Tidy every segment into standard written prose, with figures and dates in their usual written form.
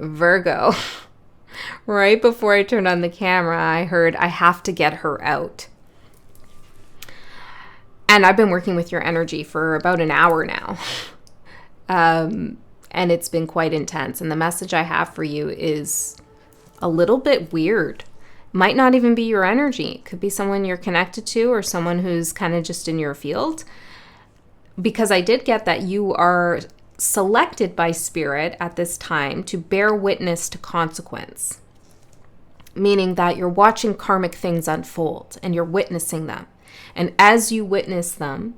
Virgo. Right before I turned on the camera, I heard I have to get her out. And I've been working with your energy for about an hour now. And it's been quite intense. And the message I have for you is a little bit weird. Might not even be your energy. It could be someone you're connected to or someone who's kind of just in your field. Because I did get that you are selected by Spirit at this time to bear witness to consequence. Meaning that you're watching karmic things unfold and you're witnessing them. And as you witness them,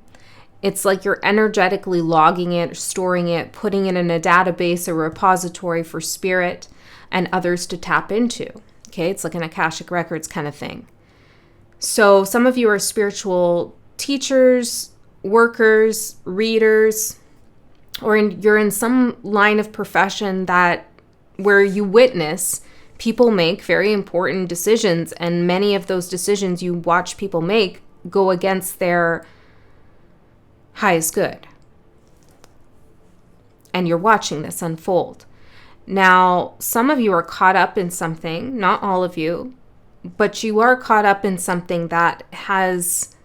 it's like you're energetically logging it, storing it, putting it in a database or repository for Spirit and others to tap into. Okay, it's like an Akashic Records kind of thing. So some of you are spiritual teachers, workers, readers, or you're in some line of profession that where you witness people make very important decisions, and many of those decisions you watch people make go against their highest good. And you're watching this unfold. Now, some of you are caught up in something, not all of you, but you are caught up in something that has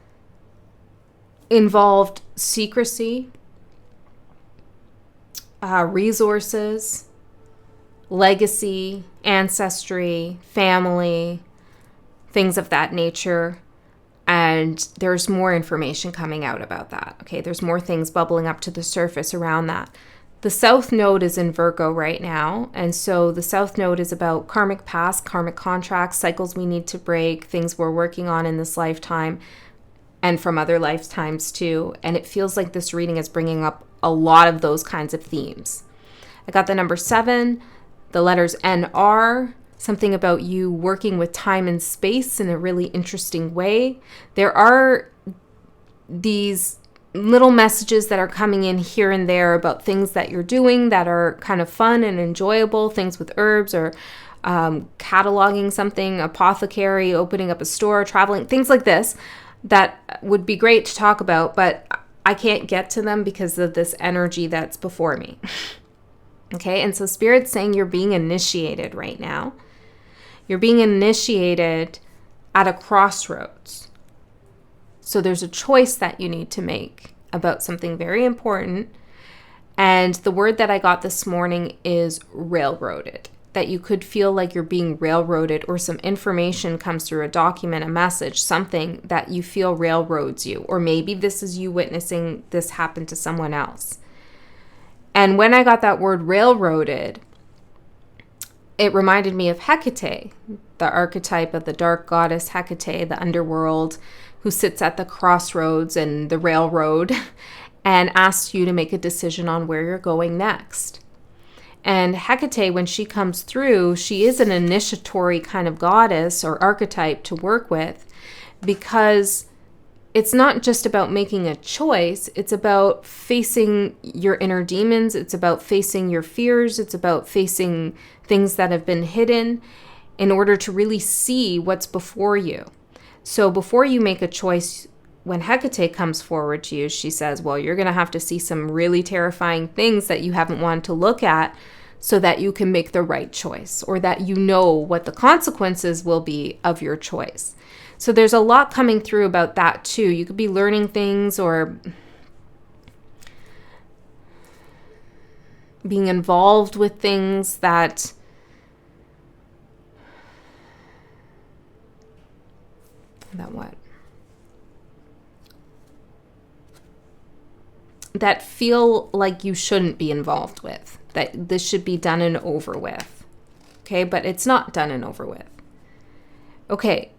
involved secrecy, resources, legacy, ancestry, family, things of that nature. And there's more information coming out about that. Okay, there's more things bubbling up to the surface around that. The South Node is in Virgo right now. And so the South Node is about karmic past, karmic contracts, cycles we need to break, things we're working on in this lifetime and from other lifetimes too. And it feels like this reading is bringing up a lot of those kinds of themes. I got the number 7, the letters NR, something about you working with time and space in a really interesting way. There are these little messages that are coming in here and there about things that you're doing that are kind of fun and enjoyable, things with herbs or cataloging something, apothecary, opening up a store, traveling, things like this that would be great to talk about, but I can't get to them because of this energy that's before me. Okay, and so Spirit's saying you're being initiated right now. You're being initiated at a crossroads. So there's a choice that you need to make about something very important. And the word that I got this morning is railroaded. That you could feel like you're being railroaded, or some information comes through a document, a message, something that you feel railroads you. Or maybe this is you witnessing this happen to someone else. And when I got that word railroaded, it reminded me of Hecate, the archetype of the dark goddess Hecate, the underworld, who sits at the crossroads and the railroad and asks you to make a decision on where you're going next. And Hecate, when she comes through, she is an initiatory kind of goddess or archetype to work with, because it's not just about making a choice. It's about facing your inner demons. It's about facing your fears. It's about facing things that have been hidden in order to really see what's before you. So before you make a choice, when Hecate comes forward to you, she says, well, you're going to have to see some really terrifying things that you haven't wanted to look at so that you can make the right choice, or that you know what the consequences will be of your choice. So there's a lot coming through about that too. You could be learning things or being involved with things that that feel like you shouldn't be involved with, that this should be done and over with. Okay, but it's not done and over with. Okay.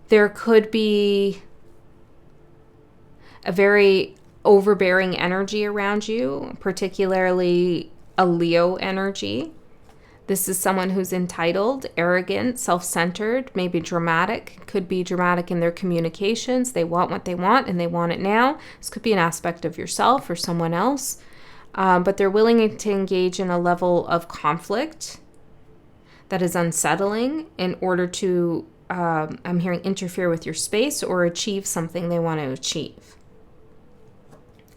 There could be a very overbearing energy around you, particularly a Leo energy. This is someone who's entitled, arrogant, self-centered, maybe dramatic. Could be dramatic in their communications. They want what they want and they want it now. This could be an aspect of yourself or someone else. But they're willing to engage in a level of conflict that is unsettling in order to, I'm hearing, interfere with your space or achieve something they want to achieve.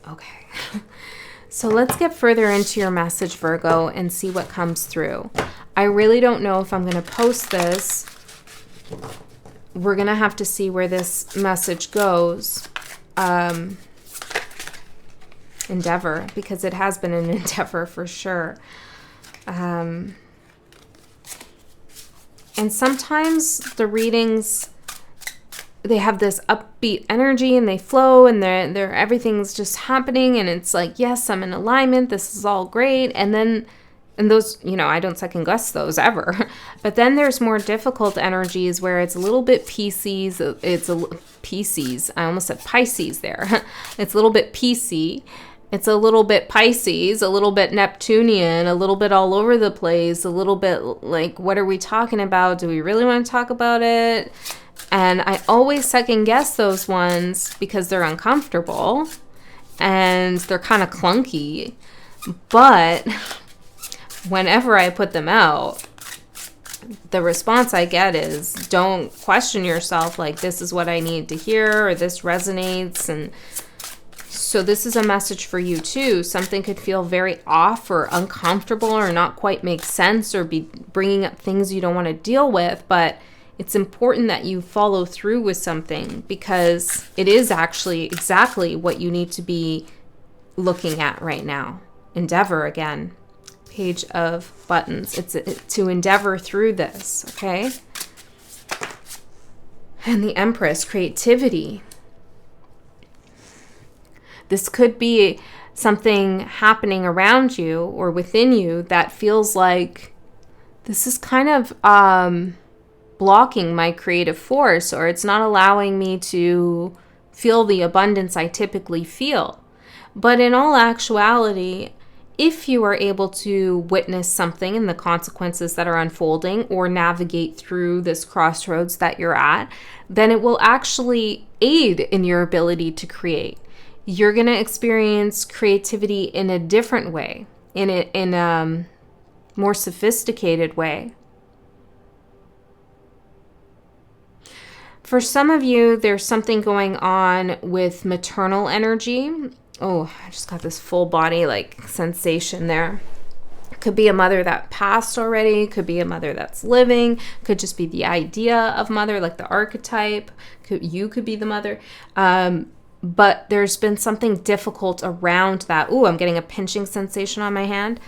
Okay. So let's get further into your message, Virgo, and see what comes through. I really don't know if I'm going to post this. We're going to have to see where this message goes. Endeavor, because it has been an endeavor for sure. And sometimes the readings, they have this upbeat energy and they flow and they're everything's just happening and it's like, yes, I'm in alignment, this is all great. And those, I don't second guess those ever. But then there's more difficult energies where it's a little bit Pisces. Pisces. I almost said Pisces there. It's a little bit PC. It's a little bit Pisces, a little bit Neptunian, a little bit all over the place, a little bit like, what are we talking about? Do we really want to talk about it? And I always second guess those ones because they're uncomfortable and they're kind of clunky. But whenever I put them out, the response I get is, don't question yourself, like, this is what I need to hear or this resonates. And so this is a message for you too. Something could feel very off or uncomfortable or not quite make sense or be bringing up things you don't want to deal with, but it's important that you follow through with something because it is actually exactly what you need to be looking at right now. Endeavor again. Page of buttons. It's to endeavor through this, okay? And the Empress, creativity. This could be something happening around you or within you that feels like this is kind of blocking my creative force, or it's not allowing me to feel the abundance I typically feel. But in all actuality, if you are able to witness something and the consequences that are unfolding or navigate through this crossroads that you're at, then it will actually aid in your ability to create. You're going to experience creativity in a different way, in a more sophisticated way. For some of you, there's something going on with maternal energy. Oh, I just got this full body sensation there. Could be a mother that passed already. Could be a mother that's living. Could just be the idea of mother, like the archetype. You could be the mother. But there's been something difficult around that. Ooh, I'm getting a pinching sensation on my hand.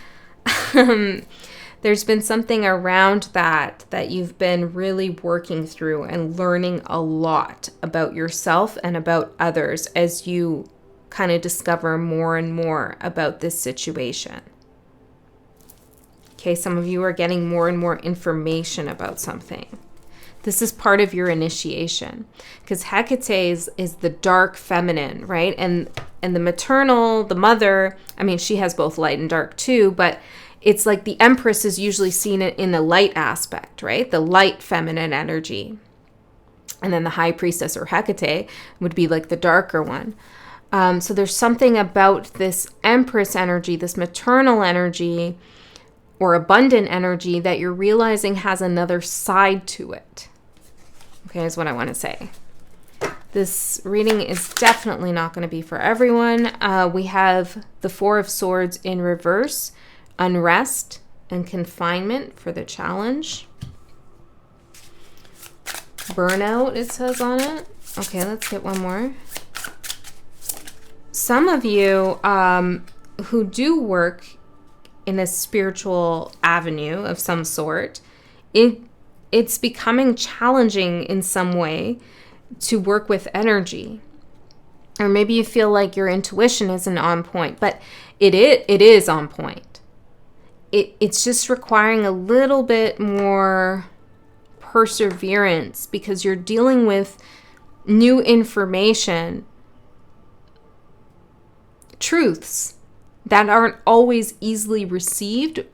There's been something around that you've been really working through and learning a lot about yourself and about others as you kind of discover more and more about this situation. Okay, some of you are getting more and more information about something. This is part of your initiation because Hecate is the dark feminine, right? And the maternal, the mother, I mean, she has both light and dark too, but it's like the Empress is usually seen in the light aspect, right? The light feminine energy. And then the High Priestess or Hecate would be like the darker one. So there's something about this Empress energy, this maternal energy or abundant energy that you're realizing has another side to it. Okay, is what I want to say. This reading is definitely not going to be for everyone. We have the Four of Swords in reverse, unrest and confinement for the challenge. Burnout, it says on it. Okay, let's get one more. Some of you who do work in a spiritual avenue of some sort, it's becoming challenging in some way to work with energy. Or maybe you feel like your intuition isn't on point, but it is on point. It's just requiring a little bit more perseverance because you're dealing with new information, truths that aren't always easily received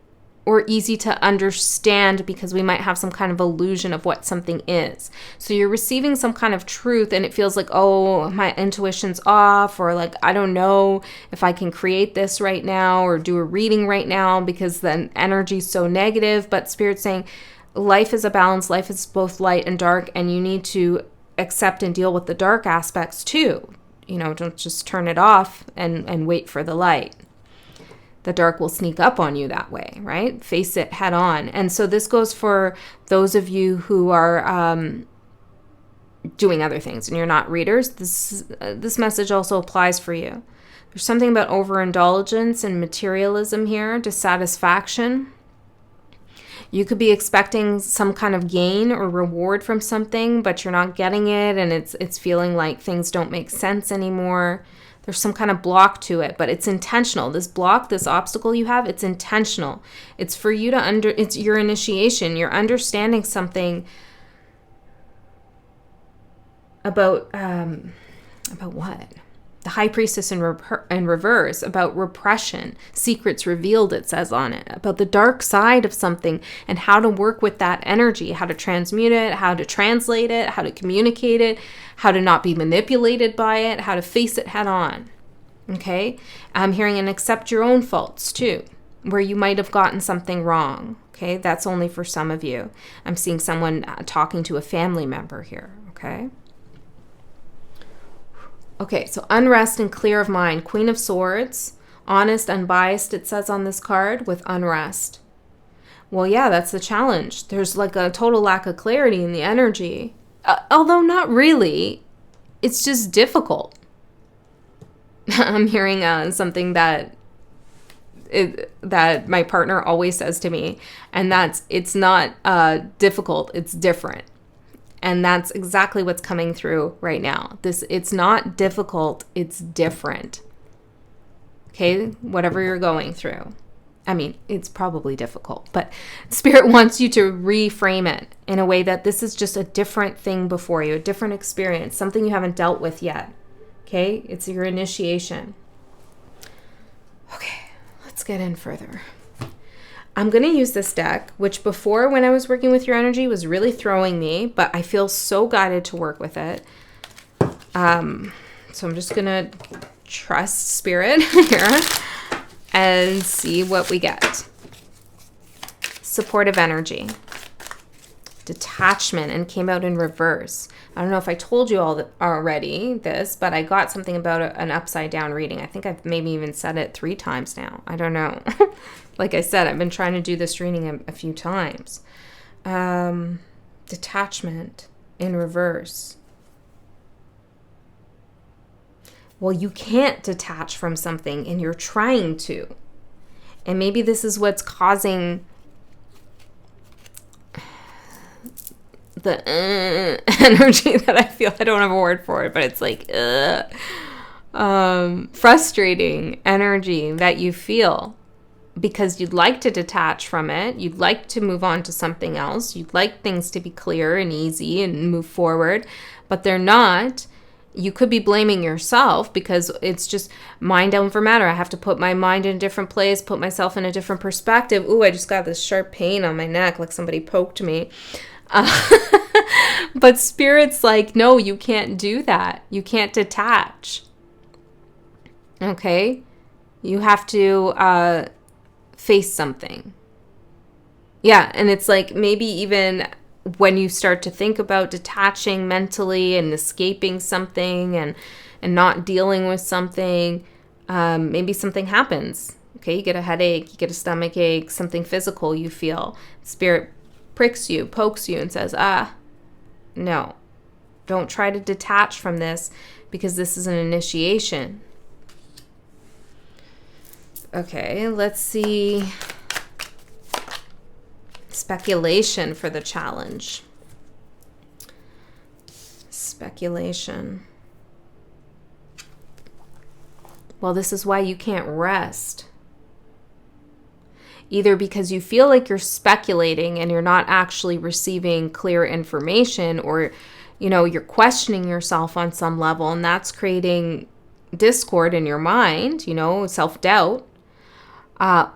or easy to understand because we might have some kind of illusion of what something is. So you're receiving some kind of truth and it feels like, oh, my intuition's off, or like, I don't know if I can create this right now or do a reading right now because the energy's so negative. But Spirit's saying life is a balance, life is both light and dark, and you need to accept and deal with the dark aspects too. Don't just turn it off and wait for the light. The dark will sneak up on you that way, right? Face it head on. And so this goes for those of you who are doing other things and you're not readers. This message also applies for you. There's something about overindulgence and materialism here, dissatisfaction. You could be expecting some kind of gain or reward from something, but you're not getting it, and it's feeling like things don't make sense anymore. There's some kind of block to it, but it's intentional. This block, this obstacle you have, it's intentional. It's for you to it's your initiation. You're understanding something about what? The High Priestess in reverse, about repression, secrets revealed, it says on it, about the dark side of something and how to work with that energy, how to transmute it, how to translate it, how to communicate it, how to not be manipulated by it, how to face it head on. Okay? I'm hearing and accept your own faults too, where you might have gotten something wrong. Okay? That's only for some of you. I'm seeing someone talking to a family member here. Okay? Okay, so unrest and clear of mind. Queen of Swords, honest, unbiased, it says on this card, with unrest. Well, yeah, that's the challenge. There's like a total lack of clarity in the energy. Although not really. It's just difficult. I'm hearing something that my partner always says to me, and it's not difficult, it's different. And that's exactly what's coming through right now. It's not difficult, it's different. Okay? Whatever you're going through. I mean, it's probably difficult, but Spirit wants you to reframe it in a way that this is just a different thing before you, a different experience, something you haven't dealt with yet. Okay? It's your initiation. Okay, let's get in further. I'm going to use this deck, which before when I was working with your energy was really throwing me, but I feel so guided to work with it. So I'm just going to trust Spirit here and see what we get. Supportive energy. Detachment, and came out in reverse. I don't know if I told you all already this, but I got something about an upside down reading. I think I've maybe even said it 3 times now. I don't know. Like I said, I've been trying to do this reading a few times. Detachment in reverse. Well, you can't detach from something and you're trying to. And maybe this is what's causing the energy that I feel. I don't have a word for it, but it's like frustrating energy that you feel. Because you'd like to detach from it. You'd like to move on to something else. You'd like things to be clear and easy and move forward, but they're not. You could be blaming yourself because it's just mind over matter. I have to put my mind in a different place, put myself in a different perspective. Ooh, I just got this sharp pain on my neck like somebody poked me. But Spirit's like, no, you can't do that. You can't detach. Okay? You have to face something. Yeah, and it's like maybe even when you start to think about detaching mentally and escaping something and not dealing with something, maybe something happens. Okay, you get a headache, you get a stomach ache, something physical you feel. Spirit pricks you, pokes you, and says, no, don't try to detach from this because this is an initiation. Okay, let's see. Speculation for the challenge. Speculation. Well, this is why you can't rest. Either because you feel like you're speculating and you're not actually receiving clear information, or, you're questioning yourself on some level, and that's creating discord in your mind, self-doubt.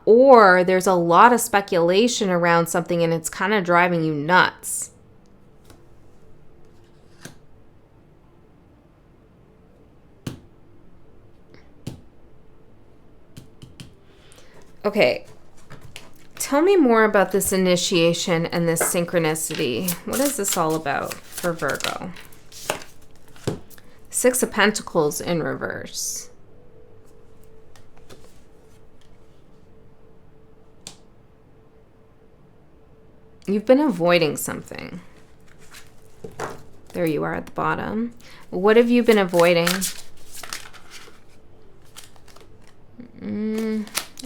Or there's a lot of speculation around something and it's kind of driving you nuts. Okay, tell me more about this initiation and this synchronicity. What is this all about for Virgo? 6 of Pentacles in reverse. You've been avoiding something. There you are at the bottom. What have you been avoiding? I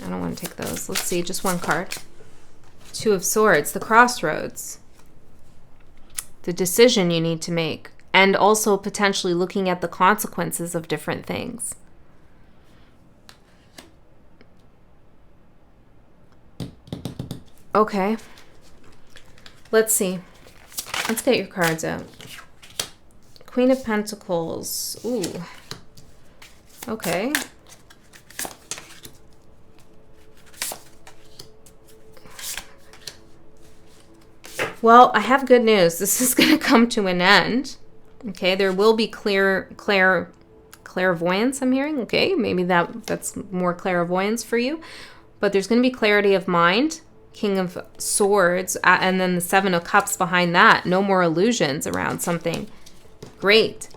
don't want to take those. Let's see, just one card. Two of Swords, the crossroads. The decision you need to make. And also potentially looking at the consequences of different things. Okay. Let's see. Let's get your cards out. Queen of Pentacles. Ooh. Okay. Well, I have good news. This is going to come to an end. Okay, there will be clairvoyance, I'm hearing. Okay, maybe that's more clairvoyance for you. But there's going to be clarity of mind. King of Swords, and then the Seven of Cups behind that. No more illusions around something. Great.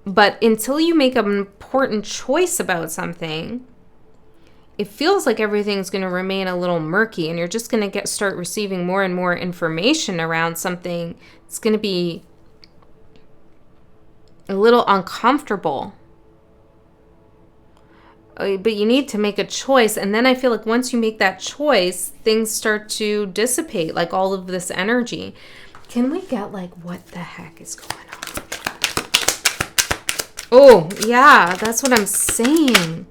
But until you make an important choice about something, it feels like everything's going to remain a little murky, and you're just going to start receiving more and more information around something. It's going to be a little uncomfortable. But you need to make a choice. And then I feel like once you make that choice, things start to dissipate, like all of this energy. Can we get like what the heck is going on? Oh, yeah, that's what I'm saying.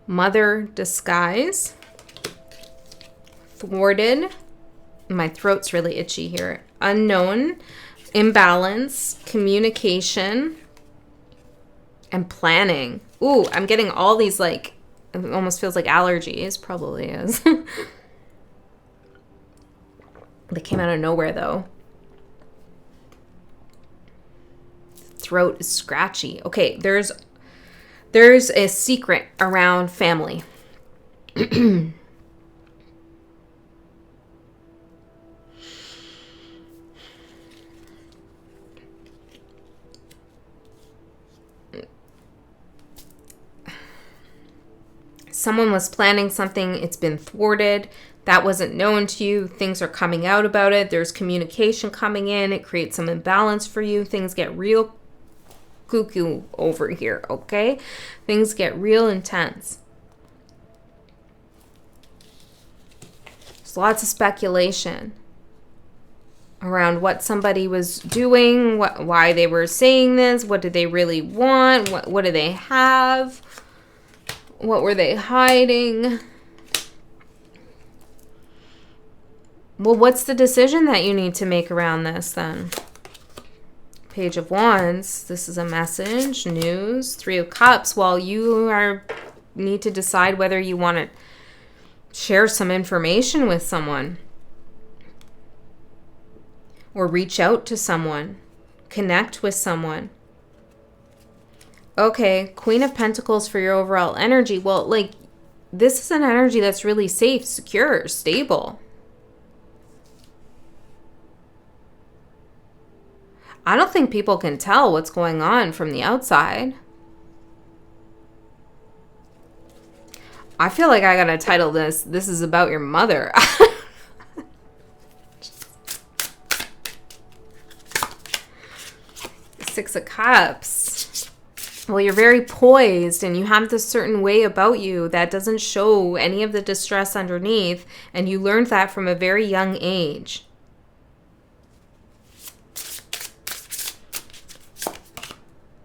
Mother disguise. Thwarted. My throat's really itchy here. Unknown, imbalance, communication, and planning. Ooh, I'm getting all these, like, it almost feels like allergies. Probably is. They came out of nowhere, though. Throat is scratchy. Okay, there's a secret around family. Someone was planning something, it's been thwarted, that wasn't known to you, things are coming out about it, there's communication coming in, it creates some imbalance for you, things get real cuckoo over here, okay? Things get real intense. There's lots of speculation around what somebody was doing, why they were saying this, what did they really want, what do they have? What were they hiding? Well, what's the decision that you need to make around this then? Page of Wands. This is a message, news, Three of Cups. Well, you need to decide whether you want to share some information with someone or reach out to someone, connect with someone. Okay, Queen of Pentacles for your overall energy. Well, like, this is an energy that's really safe, secure, stable. I don't think people can tell what's going on from the outside. I feel like I gotta title this is about your mother. Six of Cups. Well, you're very poised and you have this certain way about you that doesn't show any of the distress underneath, and you learned that from a very young age.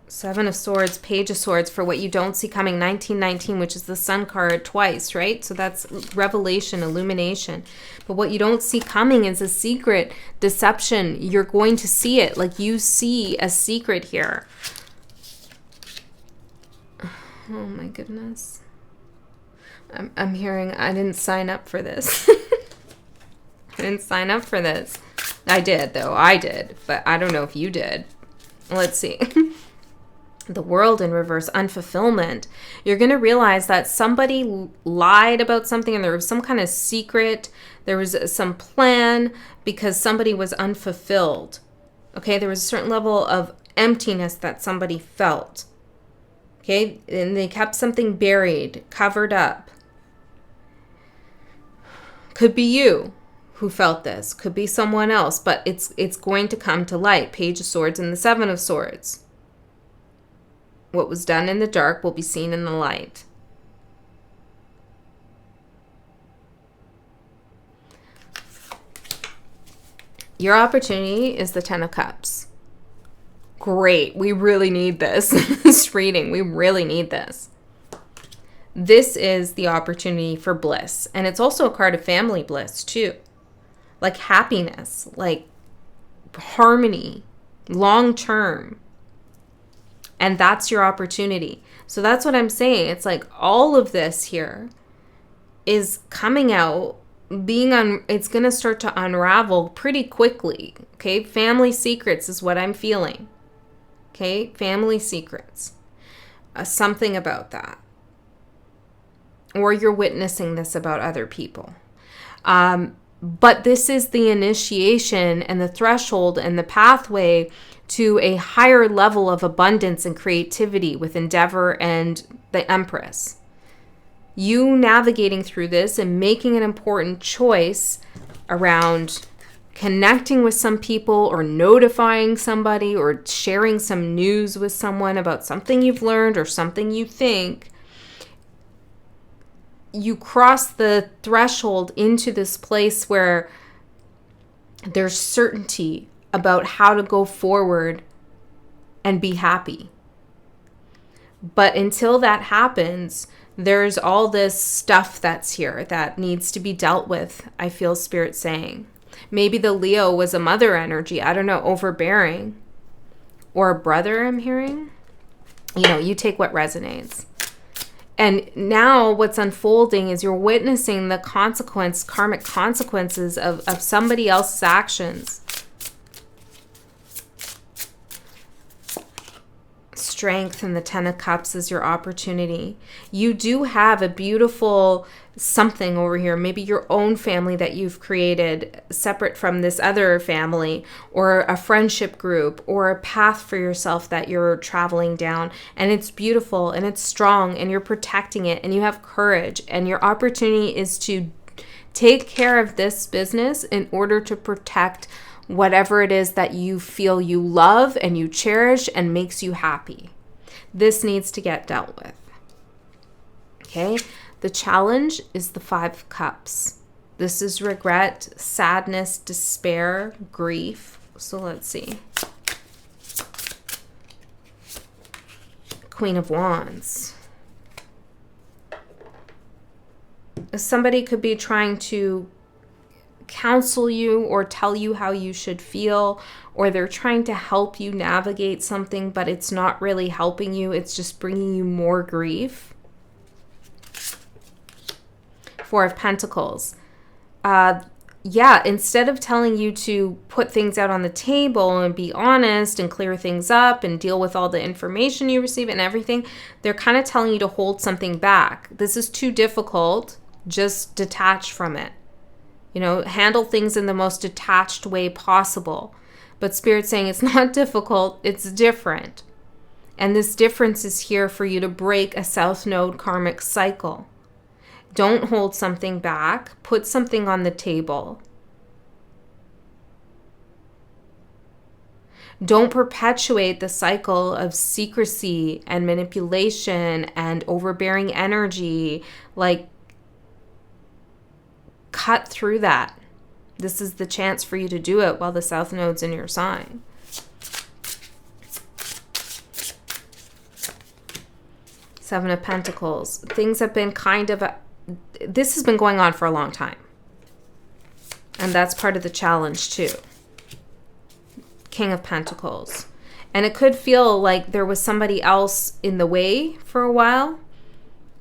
Seven of Swords, Page of Swords for what you don't see coming. 1919, which is the Sun card twice, right? So that's revelation, illumination. But what you don't see coming is a secret, deception. You're going to see it. Like, you see a secret here. Oh my goodness. I'm hearing I didn't sign up for this. I didn't sign up for this. I did, though. I did. But I don't know if you did. Let's see. The World in reverse, unfulfillment. You're going to realize that somebody lied about something and there was some kind of secret. There was some plan because somebody was unfulfilled. Okay, there was a certain level of emptiness that somebody felt. Okay, and they kept something buried, covered up. Could be you who felt this, could be someone else, but it's going to come to light. Page of Swords and the Seven of Swords. What was done in the dark will be seen in the light. Your opportunity is the Ten of Cups. Great. We really need this. This reading. We really need this. This is the opportunity for bliss. And it's also a card of family bliss too. Like happiness, like harmony, long term. And that's your opportunity. So that's what I'm saying. It's like all of this here is coming out, it's going to start to unravel pretty quickly. Okay. Family secrets is what I'm feeling. Okay. Family secrets. Something about that. Or you're witnessing this about other people. But this is the initiation and the threshold and the pathway to a higher level of abundance and creativity with Endeavor and the Empress. You navigating through this and making an important choice around connecting with some people or notifying somebody or sharing some news with someone about something you've learned or something you think, you cross the threshold into this place where there's certainty about how to go forward and be happy. But until that happens, there's all this stuff that's here that needs to be dealt with, I feel Spirit saying. Maybe the Leo was a mother energy, I don't know, overbearing. Or a brother, I'm hearing. You take what resonates. And now what's unfolding is you're witnessing the karmic consequences of somebody else's actions. Strength and the Ten of Cups is your opportunity. You do have a beautiful something over here, maybe your own family that you've created separate from this other family, or a friendship group, or a path for yourself that you're traveling down, and it's beautiful and it's strong and you're protecting it and you have courage, and your opportunity is to take care of this business in order to protect whatever it is that you feel you love and you cherish and makes you happy. This needs to get dealt with. Okay? The challenge is the Five of Cups. This is regret, sadness, despair, grief. So let's see. Queen of Wands. Somebody could be trying to counsel you or tell you how you should feel, or they're trying to help you navigate something, but it's not really helping you. It's just bringing you more grief. Four of Pentacles. Instead of telling you to put things out on the table and be honest and clear things up and deal with all the information you receive and everything, they're kind of telling you to hold something back. This is too difficult. Just detach from it. Handle things in the most detached way possible. But Spirit's saying it's not difficult, it's different. And this difference is here for you to break a South Node karmic cycle. Don't hold something back. Put something on the table. Don't perpetuate the cycle of secrecy and manipulation and overbearing energy. Cut through that. This is the chance for you to do it while the South Node's in your sign. Seven of Pentacles. Things have been this has been going on for a long time. And that's part of the challenge too. King of Pentacles. And it could feel like there was somebody else in the way for a while.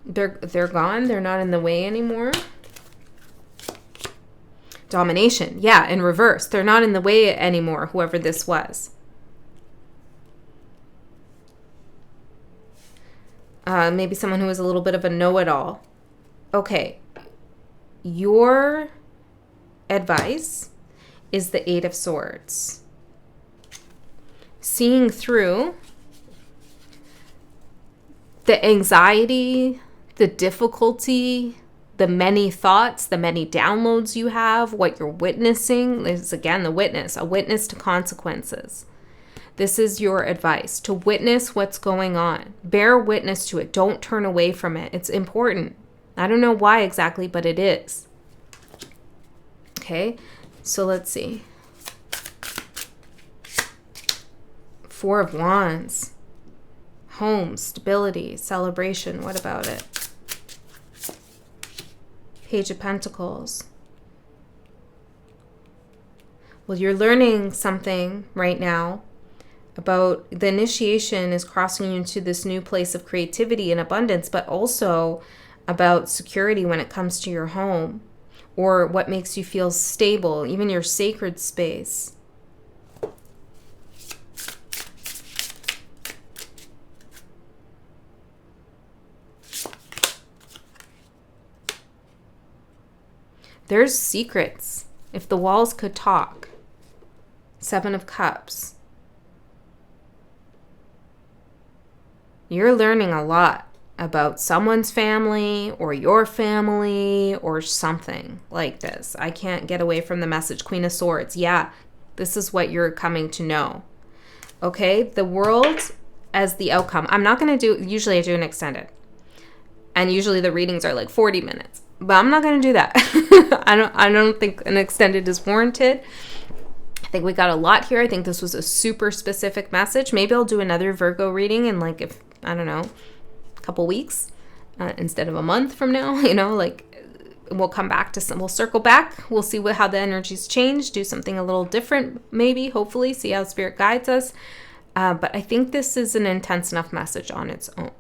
They're gone. They're not in the way anymore. Domination. Yeah, in reverse. They're not in the way anymore, whoever this was. Maybe someone who was a little bit of a know-it-all. Okay. Your advice is the Eight of Swords. Seeing through the anxiety, the difficulty, the many thoughts, the many downloads you have, what you're witnessing is, again, the witness, a witness to consequences. This is your advice, to witness what's going on. Bear witness to it. Don't turn away from it. It's important. I don't know why exactly, but it is. Okay, so let's see. Four of Wands. Home, stability, celebration. What about it? Page of Pentacles. Well, you're learning something right now about the initiation is crossing you into this new place of creativity and abundance, but also about security when it comes to your home or what makes you feel stable, even your sacred space. There's secrets. If the walls could talk. Seven of Cups. You're learning a lot about someone's family or your family or something like this. I can't get away from the message. Queen of Swords. Yeah, this is what you're coming to know. Okay, the world as the outcome. I'm not going to do, usually I do an extended. And usually the readings are like 40 minutes. But I'm not going to do that. I don't think an extended is warranted. I think we got a lot here. I think this was a super specific message. Maybe I'll do another Virgo reading in like, if I don't know, a couple weeks instead of a month from now. You know, like we'll come back to some, we'll circle back. We'll see how the energies change, do something a little different, maybe, hopefully, see how Spirit guides us. But I think this is an intense enough message on its own.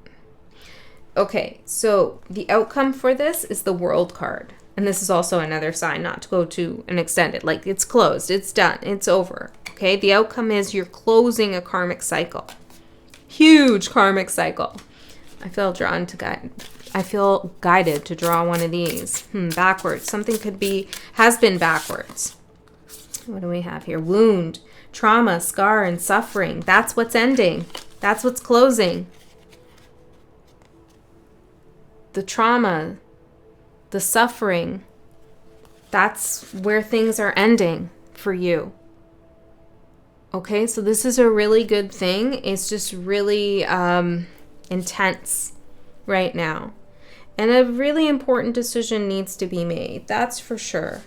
Okay, so the outcome for this is the World card. And this is also another sign not to go to an extended. Like, it's closed. It's done. It's over. Okay, the outcome is you're closing a karmic cycle. Huge karmic cycle. I feel drawn to guide. I feel guided to draw one of these. Backwards. Something could be, has been backwards. What do we have here? Wound, trauma, scar, and suffering. That's what's ending. That's what's closing. The trauma, the suffering, that's where things are ending for you. Okay, so this is a really good thing. It's just really intense right now. And a really important decision needs to be made. That's for sure.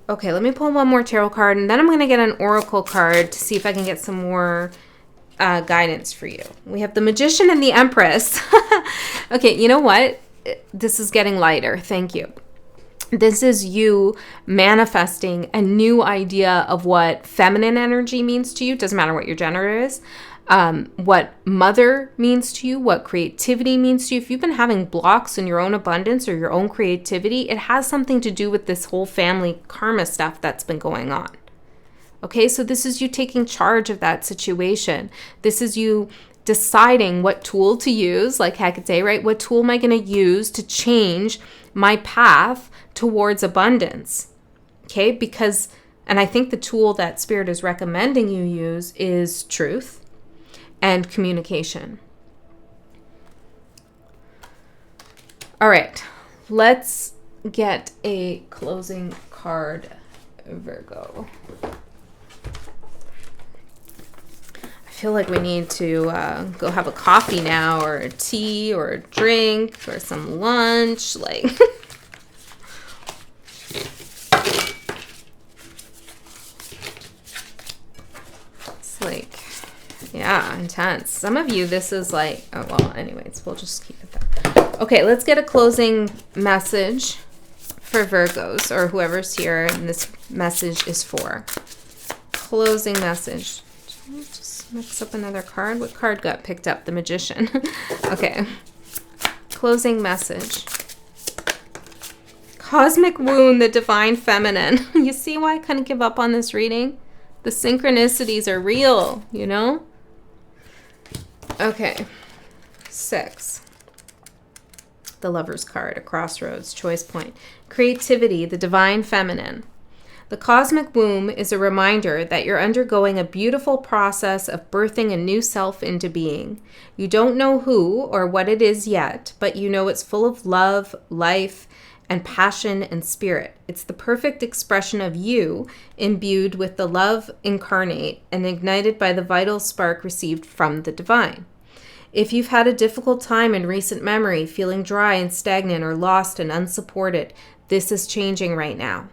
Okay, let me pull one more tarot card, and then I'm going to get an oracle card to see if I can get some more guidance for you. We have the Magician and the Empress. Okay, you know what? This is getting lighter. Thank you. This is you manifesting a new idea of what feminine energy means to you. Doesn't matter what your gender is. What mother means to you, what creativity means to you. If you've been having blocks in your own abundance or your own creativity, it has something to do with this whole family karma stuff that's been going on. Okay, so this is you taking charge of that situation. This is you deciding what tool to use, like Hecate, right? What tool am I going to use to change my path towards abundance? Okay, because, and I think the tool that Spirit is recommending you use is truth and communication. All right, let's get a closing card, Virgo. I feel like we need to go have a coffee now, or a tea, or a drink, or some lunch. Like, it's like, yeah, intense. Some of you, this is like, oh, well, anyways, we'll just keep it there. Okay, let's get a closing message for Virgos, or whoever's here and this message is for. Closing message. Just mix up another card. What card got picked up? The Magician. Okay. Closing message. Cosmic wound, the divine feminine. You see why I couldn't give up on this reading? The synchronicities are real, you know? Okay. 6. The Lover's card, a crossroads, choice point. Creativity, the divine feminine. The cosmic womb is a reminder that you're undergoing a beautiful process of birthing a new self into being. You don't know who or what it is yet, but you know it's full of love, life, and passion and spirit. It's the perfect expression of you, imbued with the love incarnate and ignited by the vital spark received from the divine. If you've had a difficult time in recent memory, feeling dry and stagnant or lost and unsupported, this is changing right now.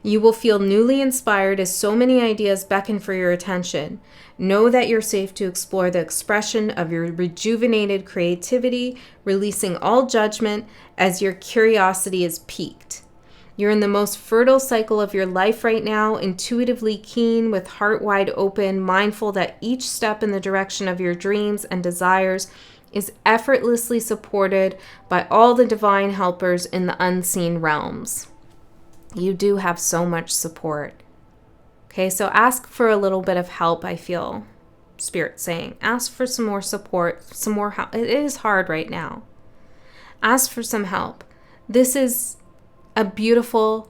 You will feel newly inspired as so many ideas beckon for your attention. Know that you're safe to explore the expression of your rejuvenated creativity, releasing all judgment as your curiosity is piqued. You're in the most fertile cycle of your life right now, intuitively keen, with heart wide open, mindful that each step in the direction of your dreams and desires is effortlessly supported by all the divine helpers in the unseen realms. You do have so much support. Okay, so ask for a little bit of help, I feel Spirit saying. Ask for some more support, some more help. It is hard right now. Ask for some help. This is a beautiful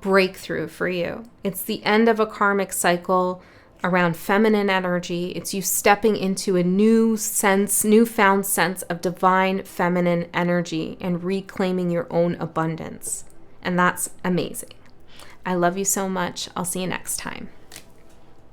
breakthrough for you. It's the end of a karmic cycle around feminine energy. It's you stepping into a newfound sense of divine feminine energy and reclaiming your own abundance. And that's amazing. I love you so much. I'll see you next time.